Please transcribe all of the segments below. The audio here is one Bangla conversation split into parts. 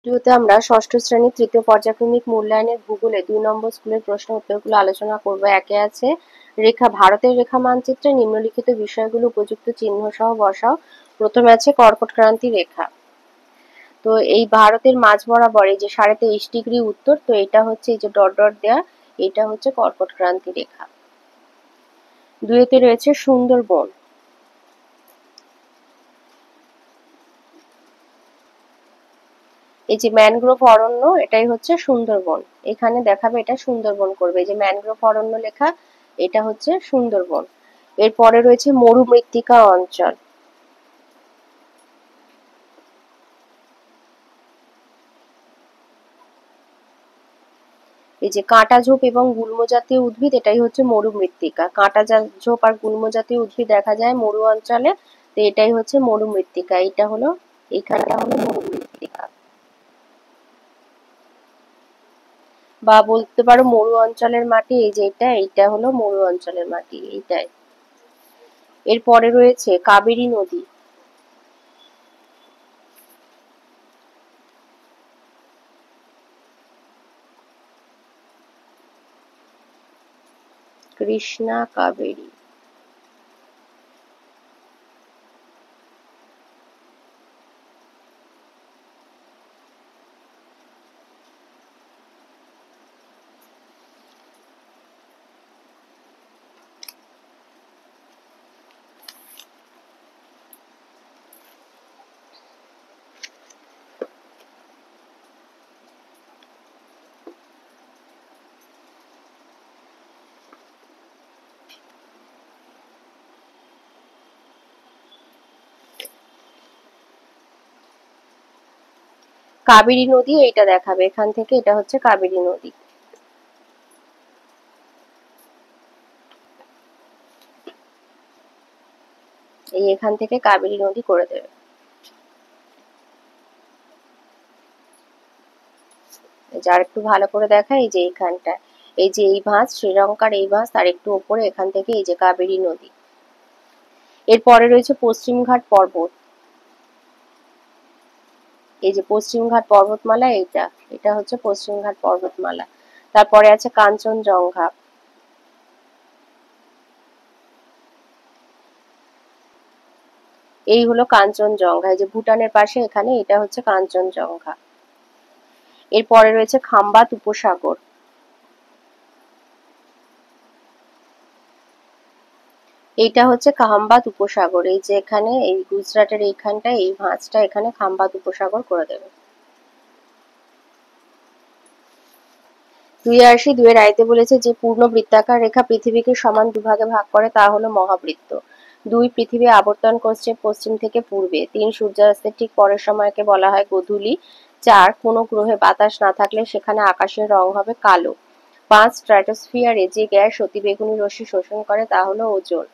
ভিডিওতে আমরা ষষ্ঠ শ্রেণীর তৃতীয় পর্যায়ক্রমিক মূল্যায়নের ভূগোলে ২ নম্বর স্কুলের প্রশ্ন উত্তরগুলো আলোচনা করব। একে আছে রেখা, ভারতের রেখা মানচিত্রে নিম্নলিখিত বিষয়গুলো উপযুক্ত চিহ্ন সহ বসাও। প্রথমে আছে কর্কটক্রান্তি রেখা। তো এই ভারতের মাঝ বরাবর এই যে 23.5 ডিগ্রি উত্তর, তো এটা হচ্ছে এই যে ডট ডট দেয়া, এটা হচ্ছে কর্কটক্রান্তি রেখা। দুইতে রয়েছে সুন্দরবন। এই যে ম্যানগ্রোভ অরণ্য, এটাই হচ্ছে সুন্দরবন। এখানে দেখাবে এটা সুন্দরবন করবে। এই যে ম্যানগ্রোভ অরণ্য লেখা, এটা হচ্ছে সুন্দরবন। এরপরে রয়েছে মরুমৃত্তিকা অঞ্চল। এই যে কাঁটা ঝোপ এবং গুল্ম জাতীয় উদ্ভিদ, এটাই হচ্ছে মরুমৃত্তিকা। কাঁটা ঝোপ আর গুল্ম জাতীয় উদ্ভিদ দেখা যায় মরু অঞ্চলে, তো এটাই হচ্ছে মরুমৃত্তিকা। এটা হলো এখানটা হলো মরুমৃত্তিকা, বা বলতে পারো মরু অঞ্চলের মাটি। এই যে এইটা হলো মরু অঞ্চলের মাটি, এইটাই। এরপরে রয়েছে কাবেরী নদী। কৃষ্ণা, কাবেরী। কাবেরী নদী এইটা দেখাবে এখান থেকে, এটা হচ্ছে কাবেরী নদী। এই এখান থেকে কাবেরী নদী করে দেবে। যার একটু ভালো করে দেখা, এই যে এইখানটা, এই যে এই ভাঁজ, শ্রীলঙ্কার এই ভাঁজ, তার একটু উপরে এখান থেকে এই যে কাবেরী নদী। এরপরে রয়েছে পশ্চিমঘাট পর্বত। এই যে পশ্চিমঘাট পর্বতমালা, এটা হচ্ছে পশ্চিমঘাট পর্বতমালা। তারপরে আছে কাঞ্চনজঙ্ঘা। এই হলো কাঞ্চনজঙ্ঘা, এই যে ভুটানের পাশে এখানে, এটা হচ্ছে কাঞ্চনজঙ্ঘা। এরপরে রয়েছে খাম্বাত উপসাগর। এইটা হচ্ছে খাম্বাত উপসাগর। এই যে এখানে এই গুজরাটের এইখানটা, এই ভাঁজটা এখানে খাম্বাত উপসাগর করে দেবে। ২ রায়তে বলেছে যে পূর্ণ বৃত্তাকার রেখা পৃথিবীকে সমান দুভাগে ভাগ করে, তা হলো মহাবৃত্ত। ২ পৃথিবী আবর্তন করছে পশ্চিম থেকে পূর্বে। ৩ সূর্যাস্তের ঠিক পরের সময়কে বলা হয় গোধূলি। ৪ কোনো গ্রহে বাতাস না থাকলে সেখানে আকাশের রং হবে কালো। ৫ স্ট্র্যাটোস্ফিয়ারে যে গ্যাস অতিবেগুনি রশ্মি শোষণ করে তা হলো ওজোন।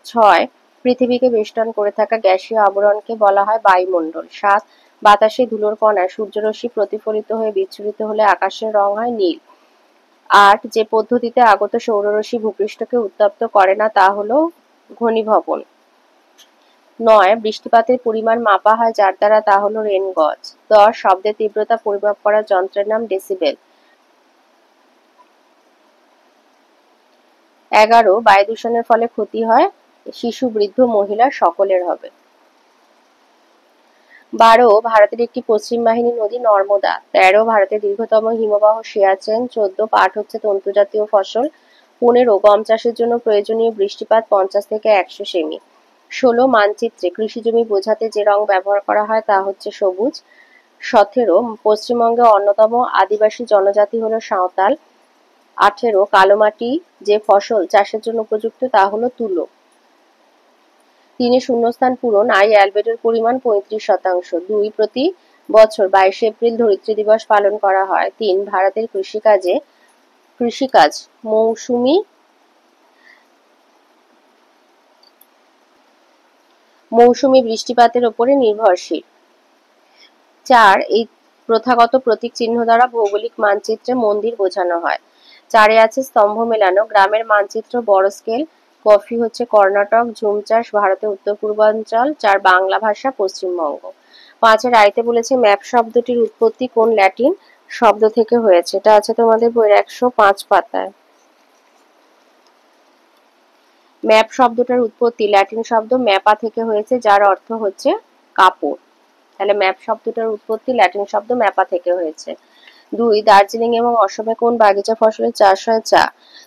৬ পৃথিবীকে বেষ্টন করে থাকা গ্যাসীয় আবরণকে বলা হয় বায়ুমণ্ডল। ৭ বাতাসে ধুলোর কণায় সূর্যরশ্মি প্রতিফলিত হয়ে বিচ্ছুরিত হলে আকাশের রং হয় নীল। ৮ যে পদ্ধতিতে আগত সৌররশ্মি ভূপৃষ্ঠকে উত্তপ্ত করে না তা হলো ঘনীভবন। ৯ বৃষ্টিপাতের পরিমাণ মাপা হয় যার দ্বারা, তা হলো রেনগজ। ১০ শব্দের তীব্রতা পরিমাপ করার যন্ত্রের নাম ডেসিবেল। ১১ বায়ু দূষণের ফলে ক্ষতি হয় শিশু, বৃদ্ধ, মহিলা সকলের হবে। ১২ ভারতের একটি পশ্চিম বাহিনী নদী নর্মদা। ১৩ ভারতের দীর্ঘতম হিমবাহ সিয়াচেন। ১৪ পাট হচ্ছে তন্তুজাতীয় ফসল। ১৫ গম চাষের জন্য প্রয়োজনীয় বৃষ্টিপাত ৫০ থেকে ১০০ সেমি। ১৬ মানচিত্রে কৃষিজমি বোঝাতে যে রং ব্যবহার করা হয় তা হচ্ছে সবুজ। ১৭ পশ্চিমবঙ্গে অন্যতম আদিবাসী জনজাতি হলো সাঁওতাল। ১৮ কালোমাটি যে ফসল চাষের জন্য উপযুক্ত তা হলো তুলো। ৩ শূন্যস্থান পূরণ, আই অ্যালবেডোর পরিমাণ ৩৫%। ২ প্রতি বছর ২২ এপ্রিল ধরিত্রী দিবস পালন করা হয়। ৩ ভারতের কৃষিকাজ মৌসুমী বৃষ্টিপাতের উপরে নির্ভরশীল। ৪ এই প্রথাগত প্রতীক চিহ্ন দ্বারা ভৌগোলিক মানচিত্রে মন্দির বোঝানো হয়। ৪ আছে স্তম্ভ মেলানো, গ্রামের মানচিত্র বড় স্কেল। কফি হচ্ছে কর্ণাটক, ঝুম চাষ ভারতের উত্তর পূর্বাঞ্চল। ৪ বাংলা ভাষা পশ্চিমবঙ্গ। 5 রাইতে বলেছে ম্যাপ শব্দটির উৎপত্তি কোন ল্যাটিন শব্দ থেকে হয়েছে, এটা আছে তোমাদের বইয়ের 105 পাতায়। ম্যাপ শব্দটার উৎপত্তি ল্যাটিন শব্দ ম্যাপা থেকে হয়েছে, যার অর্থ হচ্ছে কাপড়। তাহলে ম্যাপ শব্দটার উৎপত্তি ল্যাটিন শব্দ ম্যাপা থেকে হয়েছে। 2 দার্জিলিং এবং অসমে কোন বাগিচা ফসলের চাষ হয়? চা।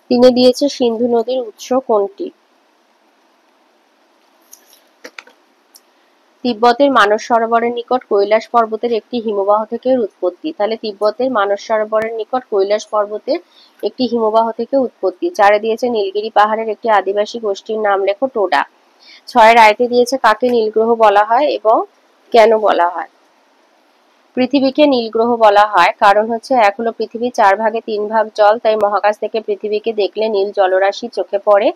3 দিয়েছে সিন্ধু নদীর উৎস কোনটি? তিব্বতের মানস সরোবরের নিকট কৈলাস পর্বতের একটি হিমবাহ থেকে উৎপত্তি। তাহলে তিব্বতের মানস সরোবরের নিকট কৈলাস পর্বতের একটি হিমবাহ থেকে উৎপত্তি। 4 দিয়েছে নীলগিরি পাহাড়ের একটি আদিবাসী গোষ্ঠীর নাম লেখো। টোডা। 6 রাইতে দিয়েছে কাকে নীলগ্রহ বলা হয় এবং কেন বলা হয়? পৃথিবীকে নীলগ্রহ বলা হয় কারণ হচ্ছে 1 হলো পৃথিবী, 4 ভাগে 3 ভাগ জল, তাই মহাকাশ থেকে পৃথিবীকে দেখলে নীল জলরাশি চোখে পড়ে।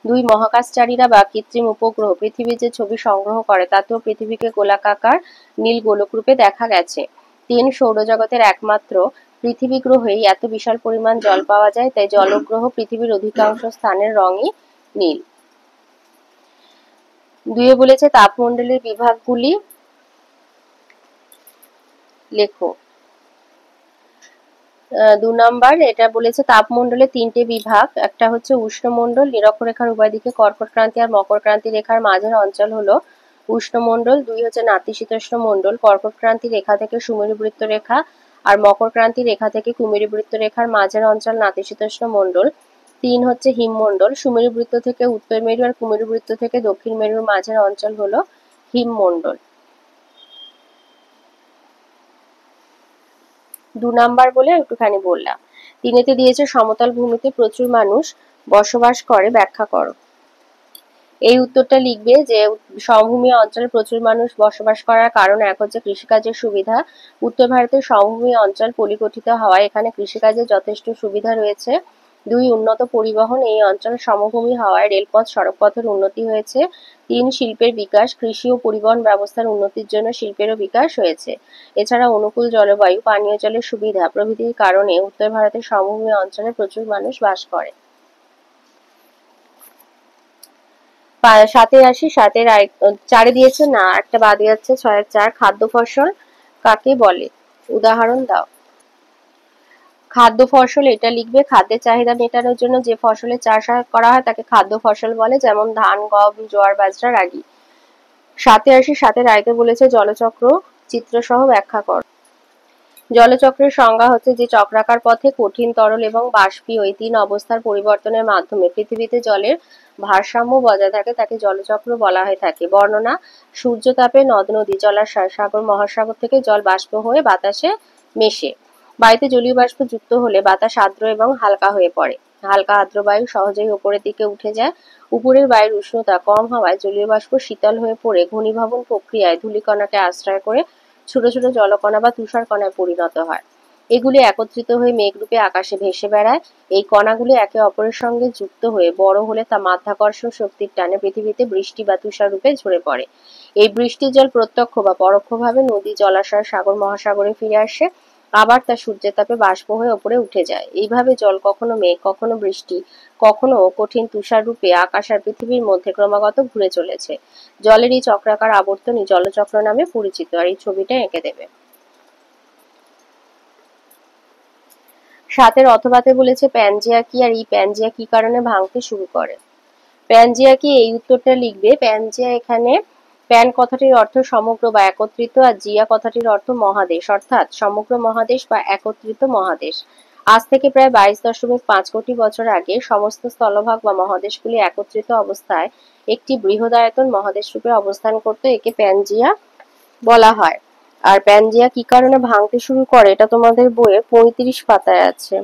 2 মহাকাশচারীরা বা কৃত্রিম উপগ্রহ পৃথিবীর যে ছবি সংগ্রহ করে তাতেও পৃথিবীকে গোলাকার নীল গোলক রূপে দেখা গেছে। 3 সৌরজগতের একমাত্র পৃথিবী গ্রহেই এত বিশাল পরিমাণ জল পাওয়া যায়, তাই জলগ্রহ পৃথিবীর অধিকাংশ স্থানের রঙই নীল। 2 বলেছে তাপমণ্ডলের বিভাগগুলি লেখো। 2 নাম্বার এটা বলেছে তাপমণ্ডলের 3টে বিভাগ, একটা হচ্ছে উষ্ণমণ্ডল, নিরক্ষরেখার উভয় দিকে কর্কট ক্রান্তি আর মকর ক্রান্তি রেখার মাঝের অঞ্চল হলো উষ্ণমণ্ডল। 2 হচ্ছে নাতিশীতোষ্ণ মণ্ডল, কর্কট ক্রান্তি রেখা থেকে সুমেরু বৃত্ত রেখা আর মকর ক্রান্তি রেখা থেকে কুমেরু বৃত্ত রেখার মাঝের অঞ্চল নাতিশীতোষ্ণ মণ্ডল। 3 হচ্ছে হিমমণ্ডল, সুমেরু বৃত্ত থেকে উত্তর মেরু আর কুমেরু বৃত্ত থেকে দক্ষিণ মেরুর মাঝের অঞ্চল হলো হিমমণ্ডল। 2 নাম্বার বলে একটুখানি বললাম। 3 দিয়েছে সমতল ভূমিতে প্রচুর মানুষ বসবাস করে, ব্যাখ্যা করো। এই উত্তরটা লিখবে যে সমভূমি অঞ্চলে প্রচুর মানুষ বসবাস করার কারণ 1 হচ্ছে কৃষিকাজের সুবিধা। উত্তর ভারতের সমভূমি অঞ্চল পলিগঠিত হওয়ায় এখানে কৃষিকাজের যথেষ্ট সুবিধা রয়েছে। 2 উন্নত পরিবহন, এই অঞ্চল সমভূমি হওয়ায় রেলপথ সড়কপথের উন্নতি হয়েছে। 3 শিল্পের বিকাশ, কৃষি ও পরিবহন ব্যবস্থার উন্নতির জন্য শিল্পেরও বিকাশ হয়েছে। এছাড়া অনুকূল জলবায়ু, পানীয় জলের সুবিধা প্রভৃতির কারণে উত্তর ভারতের সমভূমি অঞ্চলে প্রচুর মানুষ বাস করে। 7 আসি, 4 দিয়েছে না, একটা বাদ যাচ্ছে। 6 4 খাদ্য ফসল কাকে বলে? উদাহরণ দাও। খাদ্য ফসল এটা লিখবে, খাদ্যের চাহিদা মেটানোর জন্য যে ফসলের চাষ করা হয় তাকে খাদ্য ফসল বলে, যেমন ধান, গম, জোয়ার, বাজরা, রাগি। 7 আসি, 7 রাইতে বলেছে জলচক্র চিত্রসহ ব্যাখ্যা কর। জলচক্রের সংজ্ঞা হচ্ছে যে চক্রাকার পথে কঠিন, তরল এবং বাষ্পীয় এই 3 অবস্থার পরিবর্তনের মাধ্যমে পৃথিবীতে জলের ভারসাম্য বজায় থাকে, তাকে জলচক্র বলা হয়ে থাকে। বর্ণনা, সূর্যতাপে নদ নদী, জলাশয়, সাগর, মহাসাগর থেকে জল বাষ্প হয়ে বাতাসে মেশে। বায়ুতে জলীয় বাষ্প যুক্ত হলে বাতাস আর্দ্র এবং হালকা হয়ে পড়ে। হালকা আর্দ্র বায়ু সহজেই উপরের দিকে উঠে যায়। উপরের বায়ুর উষ্ণতা কম হওয়ায় জলীয় বাষ্প শীতল হয়ে পড়ে ঘনীভবন প্রক্রিয়ায় ধূলিকণাকে আশ্রয় করে ছোট ছোট জলকণা বা তুষার কণায় পরিণত হয়। এগুলি একত্রিত হয়ে মেঘরূপে আকাশে ভেসে বেড়ায়। এই কণাগুলি একে অপরের সঙ্গে যুক্ত হয়ে বড় হলে তা মাধ্যাকর্ষণ শক্তির টানে পৃথিবীতে বৃষ্টি বা তুষার রূপে ঝরে পড়ে। এই বৃষ্টির জল প্রত্যক্ষ বা পরোক্ষভাবে নদী, জলাশয়, সাগর, মহাসাগরে ফিরে আসে, আবার তা সূর্যের তাপে বাষ্প হয়ে ওপরে উঠে যায়। এইভাবে জল কখনো মেঘ, কখনো বৃষ্টি, কখনো কঠিন তুষার রূপে আকাশ আর পৃথিবীর মধ্যে ক্রমাগত ঘুরে চলেছে। জলের এই চক্রাকার আবর্তনই জলচক্র নামে পরিচিত। আর এই ছবিটা এঁকে দেবে। 7 অথবাতে বলেছে প্যানজিয়া কি আর এই প্যানজিয়া কি কারণে ভাঙতে শুরু করে? প্যানজিয়া কি, এই উত্তরটা লিখবে। প্যানজিয়া এখানে প্যান কথাটির অর্থ সমগ্র বা একত্রিত আর জিয়া কথাটির অর্থ মহাদেশ, অর্থাৎ সমগ্র মহাদেশ বা একত্রিত মহাদেশ। আজ থেকে প্রায় 22.5 কোটি বছর আগে সমস্ত স্থলভাগ বা মহাদেশগুলি একত্রিত অবস্থায় একটি বৃহদায়তন মহাদেশ রূপে অবস্থান করত, একে প্যানজিয়া বলা হয়। আর প্যানজিয়া কি কারণে ভাঙতে শুরু করে এটা তোমাদের বইয়ে 35 পাতায় আছে।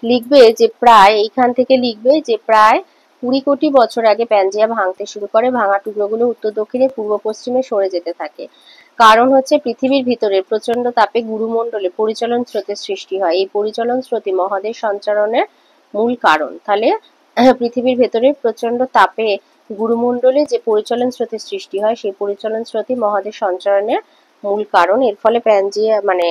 লিখবে যে প্রায়, এইখান থেকে লিখবে যে প্রায় 20 কোটি বছর আগে প্যানজিয়া ভাঙতে শুরু করে। ভাঙা টুকরোগুলো উত্তর দক্ষিণে পূর্ব পশ্চিমে সরে যেতে থাকে। কারণ হচ্ছে পৃথিবীর ভিতরে প্রচন্ড তাপে গুরুমণ্ডলে পরিচলন স্রোতের সৃষ্টি হয়। এই পরিচলন স্রোতই মহাদেশ সঞ্চারণের মূল কারণ। তাহলে পৃথিবীর ভেতরে প্রচন্ড তাপে গুরুমণ্ডলে যে পরিচলন স্রোতের সৃষ্টি হয় সেই পরিচলন স্রোতই মহাদেশ সঞ্চারণের মূল কারণ। এর ফলে প্যানজিয়া মানে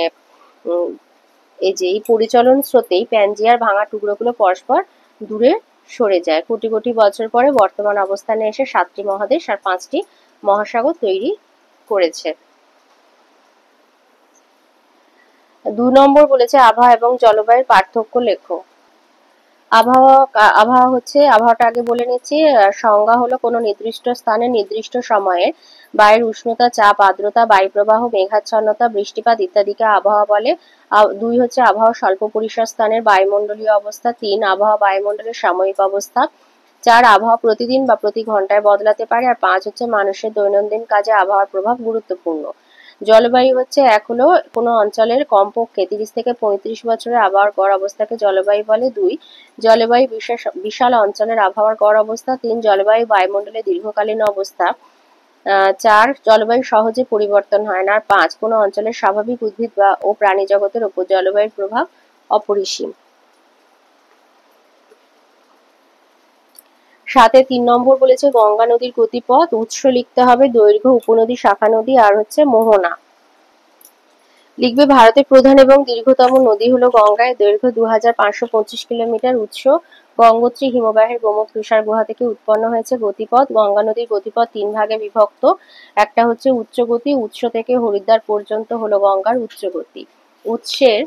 এই যে এই পরিচলন স্রোতেই প্যানজিয়ার ভাঙা টুকরোগুলো পরস্পর দূরে সরে যায়। কোটি কোটি বছর পরে বর্তমান অবস্থানে এসে 7টি মহাদেশ আর 5টি মহাসাগর তৈরি করেছে। 2 নম্বর বলেছে আবহাওয়া এবং জলবায়ুর পার্থক্য লেখো। আবহাওয়াটা আগে বলে নিচ্ছি। সংজ্ঞা হলো কোনো নির্দিষ্ট স্থানে নির্দিষ্ট সময়ে বায়ুর উষ্ণতা, চাপ, আর্দ্রতা, বায়ুপ্রবাহ, মেঘাচ্ছন্নতা, বৃষ্টিপাত ইত্যাদিকে আবহাওয়া বলে। 2 হচ্ছে আবহাওয়া স্বল্প পরিসর স্থানের বায়ুমণ্ডলীয় অবস্থা। 3 আবহাওয়া বায়ুমণ্ডলের সাময়িক অবস্থা। 4 আবহাওয়া প্রতিদিন বা প্রতি ঘন্টায় বদলাতে পারে। আর 5 হচ্ছে মানুষের দৈনন্দিন কাজে আবহাওয়ার প্রভাব গুরুত্বপূর্ণ। জলবায়ু হচ্ছে হলো কোনো অঞ্চলের কমপক্ষে 30 থেকে 35 বছরের আবহাওয়ার গড় অবস্থাকে জলবায়ু বলে। 2 জলবায়ু বিশাল অঞ্চলের আবহাওয়ার গড় অবস্থা। 3 জলবায়ু বায়ুমণ্ডলের দীর্ঘকালীন অবস্থা। 4 জলবায়ু সহজে পরিবর্তন হয় না। আর 5 কোনো অঞ্চলের স্বাভাবিক উদ্ভিদ ও প্রাণী জগতের উপর জলবায়ুর প্রভাব অপরিসীম। 7 3 নম্বর বলেছে গঙ্গা নদীর গতিপথ। উৎস লিখতে হবে, দৈর্ঘ্য, উপনদী, শাখা নদী আর হচ্ছে মোহনা। লিখবে ভারতের প্রধান এবং দীর্ঘতম নদী হলো গঙ্গা। এর দৈর্ঘ্য 2525 কিলোমিটার। উৎস গঙ্গোত্রী হিমবাহের গোমুখ তুষার গুহা থেকে উৎপন্ন হয়েছে। গতিপথ গঙ্গা নদীর গতিপথ 3 ভাগে বিভক্ত। একটা হচ্ছে উচ্চ গতি, উৎস থেকে হরিদ্বার পর্যন্ত হলো গঙ্গার উচ্চ গতি। উৎসের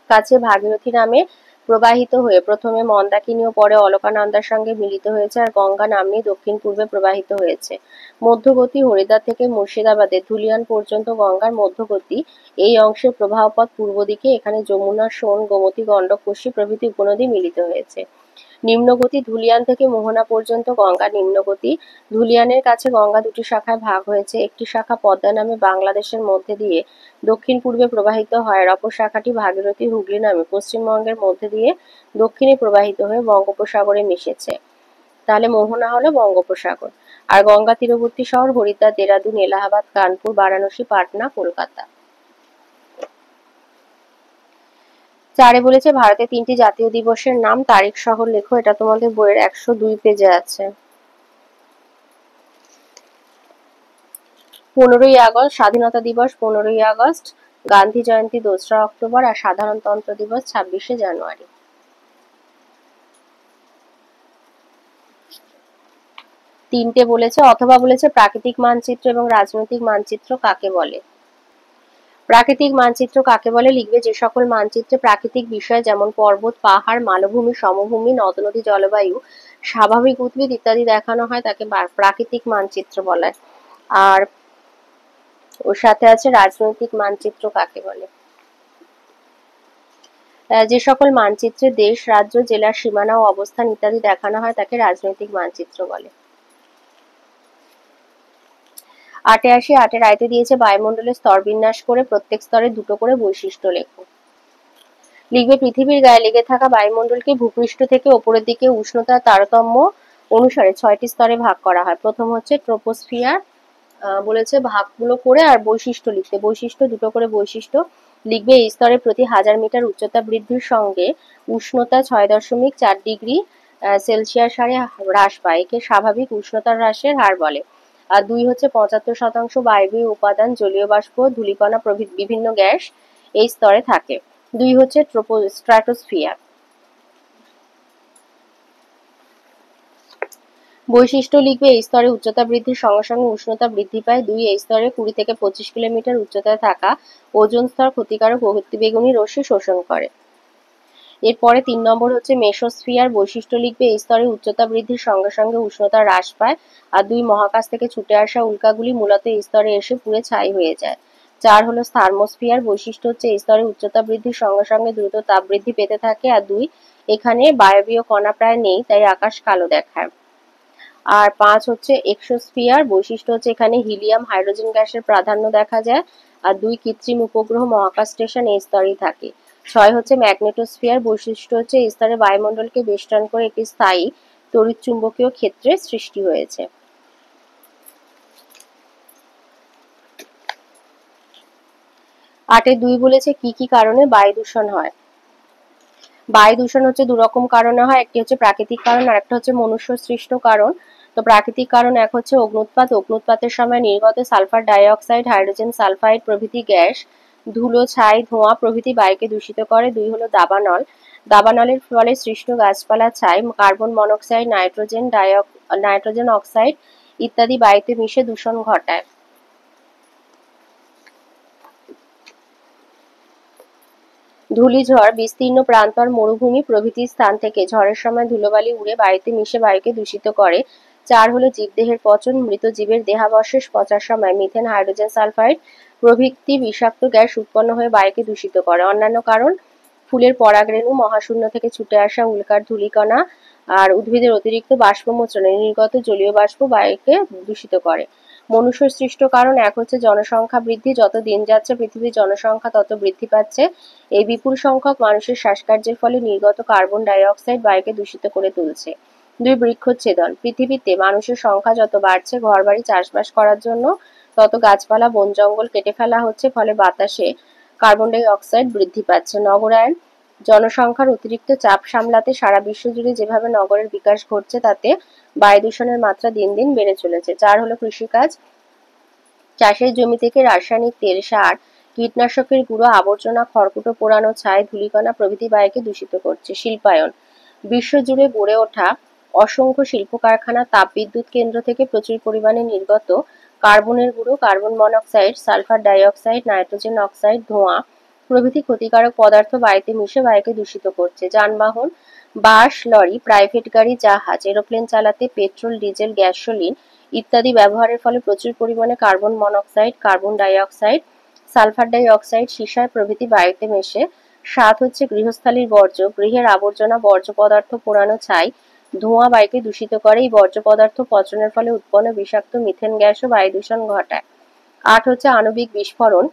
কাছে ভাগীরথী নামে প্রবাহিত হয়ে প্রথমে মন্দাকিনী ও পরে অলকানন্দার সঙ্গে মিলিত হয়েছে আর গঙ্গা নাম নিয়ে দক্ষিণ পূর্বে প্রবাহিত হয়েছে। মধ্যগতি হরিদ্বার থেকে মুর্শিদাবাদের ধুলিয়ান পর্যন্ত গঙ্গার মধ্যগতি। এই অংশের প্রবাহপথ পূর্ব দিকে। এখানে যমুনা, সোন, গোমতী, গণ্ডক, কোশি প্রভৃতি উপনদী মিলিত হয়েছে। নিম্নগতি ধুলিয়ান থেকে মোহনা পর্যন্ত গঙ্গা নিম্নগতি। ধুলিয়ানের কাছে গঙ্গা দুটি শাখায় ভাগ হয়েছে। একটি শাখা পদ্মা নামে বাংলাদেশের মধ্যে দিয়ে দক্ষিণ পূর্বে প্রবাহিত হয় আর অপর শাখাটি ভাগীরথী হুগলি নামে পশ্চিমবঙ্গের মধ্যে দিয়ে দক্ষিণে প্রবাহিত হয়ে বঙ্গোপসাগরে মিশেছে। তাহলে মোহনা হলো বঙ্গোপসাগর। আর গঙ্গা তীরবর্তী শহর হরিদ্বার, দেরাদুন, এলাহাবাদ, কানপুর, বারাণসী, পাটনা, কলকাতা। 4 বলেছে ভারতের 3টি জাতীয় দিবসের নাম, তারিখ সহ লেখো। এটা তোমাদের বইয়ের 102 পেজে আছে। 15ই আগস্ট স্বাধীনতা দিবস 15ই আগস্ট, গান্ধী জয়ন্তী 2রা অক্টোবর আর সাধারণতন্ত্র দিবস 26শে জানুয়ারি। 3টে বলেছে অথবা বলেছে প্রাকৃতিক মানচিত্র এবং রাজনৈতিক মানচিত্র কাকে বলে। প্রাকৃতিক মানচিত্র কাকে বলে লিখবে যে সকল মানচিত্রে প্রাকৃতিক বিষয় যেমন পর্বত, পাহাড়, মালভূমি, সমভূমি, নদ নদী, জলবায়ু, স্বাভাবিক উদ্ভিদ ইত্যাদি দেখানো হয় তাকে প্রাকৃতিক মানচিত্র বলে। আর ওর সাথে আছে রাজনৈতিক মানচিত্র কাকে বলে। যে সকল মানচিত্রে দেশ, রাজ্য, জেলার সীমানা ও অবস্থান ইত্যাদি দেখানো হয় তাকে রাজনৈতিক মানচিত্র বলে। 8 রায়তে দিয়েছে বায়ুমণ্ডলের স্তর বিন্যাস করে প্রত্যেক স্তরে 2টো করে বৈশিষ্ট্য লেখো। লিখবে পৃথিবীর গায়ে লেগে থাকা বায়ুমণ্ডলকে ভূপৃষ্ঠ থেকে ওপরের দিকে উষ্ণতার তারতম্য অনুসারে 6টি স্তরে ভাগ করা হয়। প্রথম হচ্ছে ট্রোপোস্ফিয়ার। বলেছে ভাগগুলো করে আর বৈশিষ্ট্য লিখতে। বৈশিষ্ট্য 2টো করে বৈশিষ্ট্য লিখবে। এই স্তরে প্রতি 1000 মিটার উচ্চতা বৃদ্ধির সঙ্গে উষ্ণতা 6.4 ডিগ্রি সেলসিয়াস হারে হ্রাস পায়। একে স্বাভাবিক উষ্ণতা হ্রাসের হার বলে। আর 2 হচ্ছে 75% বায়বীয় উপাদান, জলীয় বাষ্প, ধূলিকণা প্রভৃতি বিভিন্ন গ্যাস এই স্তরে থাকে। 2 হচ্ছে স্ট্র্যাটোস্ফিয়ার। বৈশিষ্ট্য লিখবে এই স্তরে উচ্চতা বৃদ্ধির সঙ্গে সঙ্গে উষ্ণতা বৃদ্ধি পায়। 2 এই স্তরে 20 থেকে 25 কিলোমিটার উচ্চতায় থাকা ওজোন স্তর ক্ষতিকারক অতিবেগুনি রশ্মি শোষণ করে। এরপরে 3 নম্বর হচ্ছে মেসোস্ফিয়ার। বৈশিষ্ট্য লিখবে এই স্তরে উচ্চতা বৃদ্ধির সঙ্গে সঙ্গে উষ্ণতা হ্রাস পায়। আর 2 মহাকাশ থেকে ছুটে আসা উল্কাগুলি মূলত এই স্তরে এসে পুড়ে ছাই হয়ে যায়। 4 হলো থার্মোস্ফিয়ার। বৈশিষ্ট্য হচ্ছে এই স্তরে উচ্চতা বৃদ্ধির সঙ্গে সঙ্গে দ্রুত তাপ বৃদ্ধি পেতে থাকে। আর 2 এখানে বায়বীয় কণা প্রায় নেই, তাই আকাশ কালো দেখায়। আর 5 হচ্ছে এক্সোস্ফিয়ার। বৈশিষ্ট্য হচ্ছে এখানে হিলিয়াম, হাইড্রোজেন গ্যাসের প্রাধান্য দেখা যায়। আর 2 কৃত্রিম উপগ্রহ, মহাকাশ স্টেশন এই স্তরেই থাকে। 6 হচ্ছে ম্যাগনেটোস্ফিয়ার। বৈশিষ্ট্য হচ্ছে এই স্তরে বায়ুমণ্ডলকে বেষ্টন করে একটি স্থায়ী তড়িৎচুম্বকীয় ক্ষেত্রের সৃষ্টি হয়েছে। 8-2 বলেছে কি কি কারণে বায়ু দূষণ হয়। বায়ু দূষণ হচ্ছে 2 রকম কারণে হয়। একটি হচ্ছে প্রাকৃতিক কারণ আর একটা হচ্ছে মনুষ্য সৃষ্ট কারণ। তো প্রাকৃতিক কারণ এক হচ্ছে অগ্নুৎপাত। অগ্নুৎপাতের সময় নির্গত sulphur die oxide, hydrogen sulphide প্রভৃতি গ্যাস, ধুলো, ছাই, ধোঁয়া প্রভৃতি বায়ুকে দূষিত করে। 2 হলো দাবানল। দাবানলের ফলে সৃষ্ট গাছপালা ছাই, কার্বন মনোক্সাইড, নাইট্রোজেন অক্সাইড ইত্যাদি বায়ুতে মিশে দূষণ ঘটায়। ধূলিঝড়, বিস্তীর্ণ প্রান্তর, মরুভূমি প্রভৃতি স্থান থেকে ঝড়ের সময় ধুলোবালি উড়ে বায়ুতে মিশে বায়ুকে দূষিত করে। 4 হলো জীবদেহের পচন, মৃত জীবের দেহাবশেষ পচার সময় মিথেন, হাইড্রোজেন সালফাইড প্রভৃতি বিষাক্ত গ্যাস উৎপন্ন হয়ে বায়ুকে দূষিত করে। অন্যান্য কারণ: ফুলের পরাগরেণু, মহাশূন্য থেকে ছুটে আসা উল্কার ধূলিকণা আর উদ্ভিদের অতিরিক্ত বাষ্পমোচনে নির্গত জলীয় বাষ্প বায়ুকে দূষিত করে। মনুষ্য সৃষ্ট কারণ: 1 হচ্ছে জনসংখ্যা বৃদ্ধি, যত দিন যাচ্ছে পৃথিবীর জনসংখ্যা তত বৃদ্ধি পাচ্ছে। এই বিপুল সংখ্যক মানুষের শ্বাসকার্যের ফলে নির্গত কার্বন ডাই অক্সাইড বায়ুকে দূষিত করে তুলছে। 2 বৃক্ষচ্ছেদন, পৃথিবীতে মানুষের সংখ্যা যত বাড়ছে, ঘরবাড়ি চাষবাস করার জন্য তত গাছপালা বন জঙ্গল কেটে ফেলা হচ্ছে, ফলে বাতাসে কার্বন ডাই অক্সাইড বৃদ্ধি পাচ্ছে। নগরায়ন, জনসংখ্যার অতিরিক্ত চাপ সামলাতে সারা বিশ্বজুড়ে যেভাবে নগরের বিকাশ ঘটছে তাতে বায়ু দূষণের মাত্রা দিন দিন বেড়ে চলেছে। 4 হলো কৃষিকাজ, চাষের জমি থেকে রাসায়নিক তেল, সার, কীটনাশকের গুঁড়ো, আবর্জনা, খড়কুটো পোড়ানো, ছাই, ধূলিকণা প্রভৃতি বায়ুকে দূষিত করছে। শিল্পায়ন, বিশ্বজুড়ে গড়ে ওঠা অসংখ্য শিল্প কারখানা, তাপবিদ্যুৎ কেন্দ্র থেকে প্রচুর পরিমাণে নির্গত কার্বনের গুঁড়ো, carbon monoxide, sulphur die oxide, nitrogen oxide, ধোঁয়া প্রভৃতি ক্ষতিকারক পদার্থ বায়ুতে মিশে বায়ুকে দূষিত করছে। যানবাহন, বাস, লরি, প্রাইভেট গাড়ি, জাহাজ, এরোপ্লেন চালাতে পেট্রোল, ডিজেল, গ্যাসোলিন ইত্যাদি ব্যবহারের ফলে প্রচুর পরিমাণে carbon monoxide, carbon die oxide, sulphur die oxide, সীসা প্রভৃতি বায়ুতে মেশে। 7 হচ্ছে গৃহস্থালির বর্জ্য, গৃহের আবর্জনা, বর্জ্য পদার্থ পোড়ানো, ছাই, ধোঁয়া বায়ুকে দূষিত করে। এই বর্জ্য পদার্থ পচনের ফলে উৎপন্ন বিষাক্ত মিথেন গ্যাসও বায়ু দূষণ ঘটায়। 8 হচ্ছে আণবিক বিস্ফোরণ,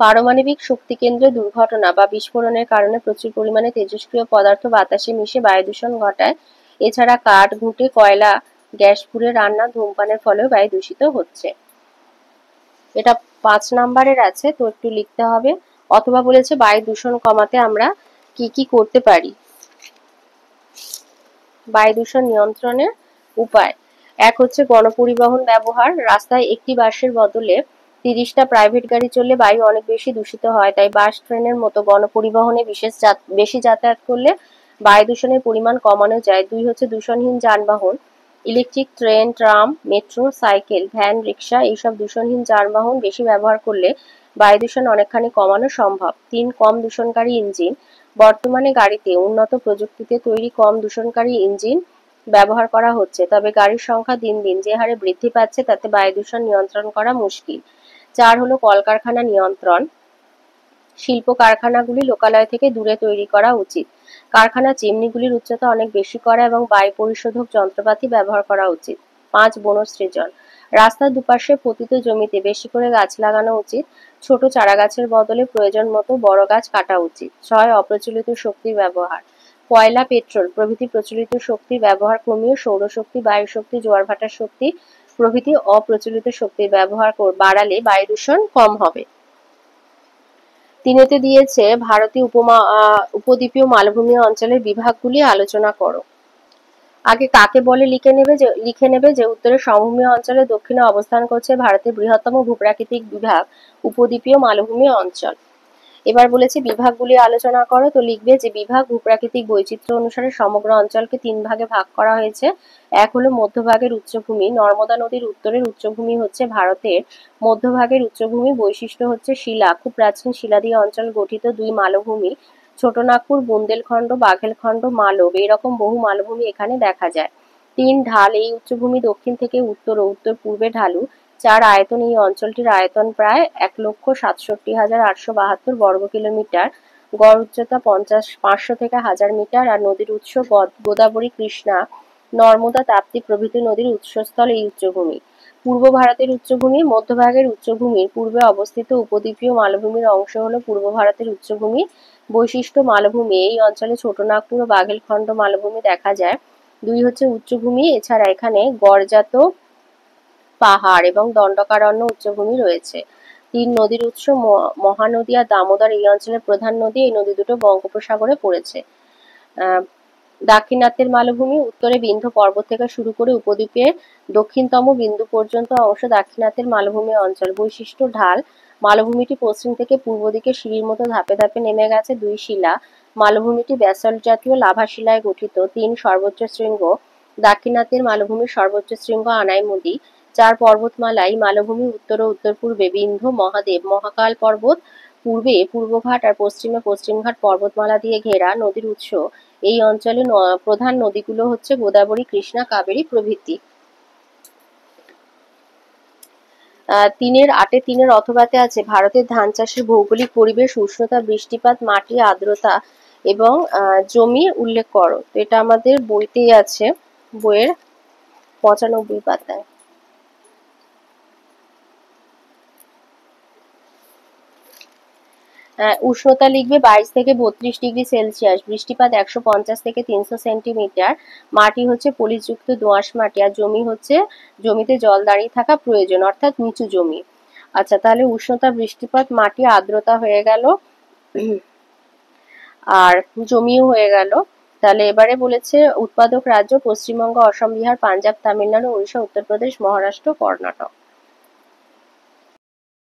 পারমাণবিক শক্তি কেন্দ্রে দুর্ঘটনা বা বিস্ফোরণের কারণে প্রচুর পরিমাণে তেজস্ক্রিয় পদার্থ বাতাসে মিশে বায়ু দূষণ ঘটায়। এছাড়া কাঠ, ঘুঁটে, কয়লা, গ্যাস পুড়ে রান্না, ধূমপানের ফলেও বায়ু দূষিত হচ্ছে। এটা 5 নাম্বারের আছে, তো একটু লিখতে হবে। অথবা বলেছে বায়ু দূষণ কমাতে আমরা কি কি করতে পারি। বায়ু দূষণ নিয়ন্ত্রণের উপায়: 1 হচ্ছে গণপরিবহন ব্যবহার, রাস্তায় একটি বাসের বদলে 30টা প্রাইভেট গাড়ি চললে বায়ু অনেক বেশি দূষিত হয়, তাই বাস, ট্রেনের মতো গণপরিবহনে বেশি যাতায়াত করলে বায়ু দূষণের পরিমাণ কমানো যায়। 2 হচ্ছে দূষণহীন যানবাহন, electric train, tram, metro, cycle, van, rickshaw এইসব দূষণহীন যানবাহন বেশি ব্যবহার করলে বায়ু দূষণ অনেকখানি কমানো সম্ভব। 3 কম দূষণকারী ইঞ্জিন, বর্তমানে গাড়িতে উন্নত প্রযুক্তিতে তৈরি কম দূষণকারী ইঞ্জিন ব্যবহার করা হচ্ছে, তবে গাড়ির সংখ্যা দিন দিন যে হারে বৃদ্ধি পাচ্ছে তাতে বায়ু দূষণ নিয়ন্ত্রণ করা মুশকিল। 4 হলো কলকারখানা নিয়ন্ত্রণ, শিল্প কারখানাগুলি লোকালয় থেকে দূরে তৈরি করা উচিত। কারখানা চিমনিগুলির উচ্চতা অনেক বেশি করা এবং বায়ু পরিশোধক যন্ত্রপাতি ব্যবহার করা উচিত। 5 বনসৃজন, রাস্তার দুপাশে পতিত জমিতে বেশি করে গাছ লাগানো উচিত, ছোট চারাগাছের বদলে প্রয়োজন মতো বড় গাছ কাটা উচিত। 6 অপ্রচলিত শক্তির ব্যবহার, কয়লা, পেট্রোল প্রভৃতি প্রচলিত শক্তির ব্যবহার কমিয়ে সৌরশক্তি, বায়ু শক্তি, জোয়ার ভাটার শক্তি প্রভৃতি অপ্রচলিত শক্তির ব্যবহার বাড়ালে বায়ু দূষণ কম হবে। 3 দিয়েছে ভারতীয় উপদ্বীপীয় মালভূমি অঞ্চলের বিভাগগুলি আলোচনা করো। আগে কাকে বলে লিখে নেবে যে উত্তরের সমভূমি অঞ্চলের দক্ষিণে অবস্থান করছে ভারতের বৃহত্তম ভূপ্রাকৃতিক বিভাগ উপদ্বীপীয় মালভূমি অঞ্চল। এবার বলেছে বিভাগগুলি আলোচনা করো, তো লিখবে যে বিভাগ ভূপ্রাকৃতিক বৈচিত্র্য অনুসারে সমগ্র অঞ্চলকে 3 ভাগে ভাগ করা হয়েছে। 1 হলো মধ্যভাগের উচ্চভূমি, নর্মদা নদীর উত্তরের উচ্চভূমি হচ্ছে ভারতের মধ্যভাগের উচ্চভূমি, বৈশিষ্ট্য হচ্ছে শিলা, খুব প্রাচীন শিলা দিয়ে অঞ্চল গঠিত। 2 মালভূমি, ছোটনাগপুর, বুন্দেলখণ্ড, বাঘেলখণ্ড, মালব এইরকম বহু মালভূমি এখানে দেখা যায়। 3 ঢাল, এই উচ্চভূমি দক্ষিণ থেকে উত্তর ও উত্তর পূর্বে ঢালু। 4 আয়তন, এই অঞ্চলটির আয়তন প্রায় 1,67,872 বর্গ কিলোমিটার, গড় উচ্চতা 500 থেকে 1000 মিটার। আর নদীর উৎস গোদাবরী, কৃষ্ণা, নর্মদা, তাপ্তি প্রভৃতি নদীর উৎসস্থল এই উচ্চভূমি। পূর্ব ভারতের উচ্চভূমি, মধ্যভাগের উচ্চভূমির পূর্বে অবস্থিত উপদ্বীপীয় মালভূমির অংশ হল পূর্ব ভারতের উচ্চভূমি। বৈশিষ্ট্য মালভূমি, এই অঞ্চলে ছোটনাগপুর ও বাঘেলখণ্ড মালভূমি দেখা যায়। 2 হচ্ছে উচ্চভূমি, এছাড়া এখানে গড়জাত পাহাড় এবং দণ্ডকারণ্য উচ্চভূমি রয়েছে। 3 নদীর উৎস, মহানদী আর দামোদর এই অঞ্চলের প্রধান নদী, এই নদী দুটো বঙ্গোপসাগরে পড়েছে। দাক্ষিণাত্যের মালভূমি, উত্তরে বিন্ধ্য পর্বত থেকে শুরু করে উপদ্বীপের দক্ষিণতম বিন্দু পর্যন্ত অংশ দাক্ষিণাত্যের মালভূমি অঞ্চল। বৈশিষ্ট্য ঢাল, মালভূমিটি পশ্চিম থেকে পূর্ব দিকে সিঁড়ির মতো ধাপে ধাপে নেমে গেছে। 2 শিলা। মালভূমিটি ব্যাসল্ট জাতীয় লাভা শিলায় গঠিত। 3 সর্বোচ্চ শৃঙ্গ। দাক্ষিণাত্যের মালভূমির সর্বোচ্চ শৃঙ্গ আনাইমুদি। 4 পর্বতমালা। এই মালভূমি উত্তর ও উত্তর পূর্বে বিন্ধ্য, মহাদেব, মহাকাল পর্বত, পূর্বে পূর্বঘাট আর পশ্চিমে পশ্চিমঘাট পর্বতমালা দিয়ে ঘেরা। নদীর উৎস এই অঞ্চলে প্রধান নদীগুলো হচ্ছে গোদাবরী, কৃষ্ণা, কাবেরী প্রভৃতি। 3-8 অথবাতে আছে ভারতের ধান চাষের ভৌগোলিক পরিবেশ, উষ্ণতা, বৃষ্টিপাত, মাটি, আর্দ্রতা এবং জমি উল্লেখ করো। তো এটা আমাদের বইতেই আছে, বইয়ের 95 পাতায়। উষ্ণতা লিখবে 22 থেকে 32 ডিগ্রি সেলসিয়াস, বৃষ্টিপাত 150 থেকে 300 সেন্টিমিটার, মাটি হচ্ছে পলিযুক্ত দোআঁশ মাটি, আর জমি হচ্ছে জমিতে জল দাঁড়িয়ে থাকা প্রয়োজন, অর্থাৎ নিচু জমি। আচ্ছা, তাহলে উষ্ণতা, বৃষ্টিপাত, মাটি, আর্দ্রতা হয়ে গেল, আর জমিও হয়ে গেল। তাহলে এবারে বলেছে উৎপাদক রাজ্য পশ্চিমবঙ্গ, অসম, বিহার, পাঞ্জাব, তামিলনাড়ু, উড়িষ্যা, উত্তরপ্রদেশ, মহারাষ্ট্র, কর্ণাটক।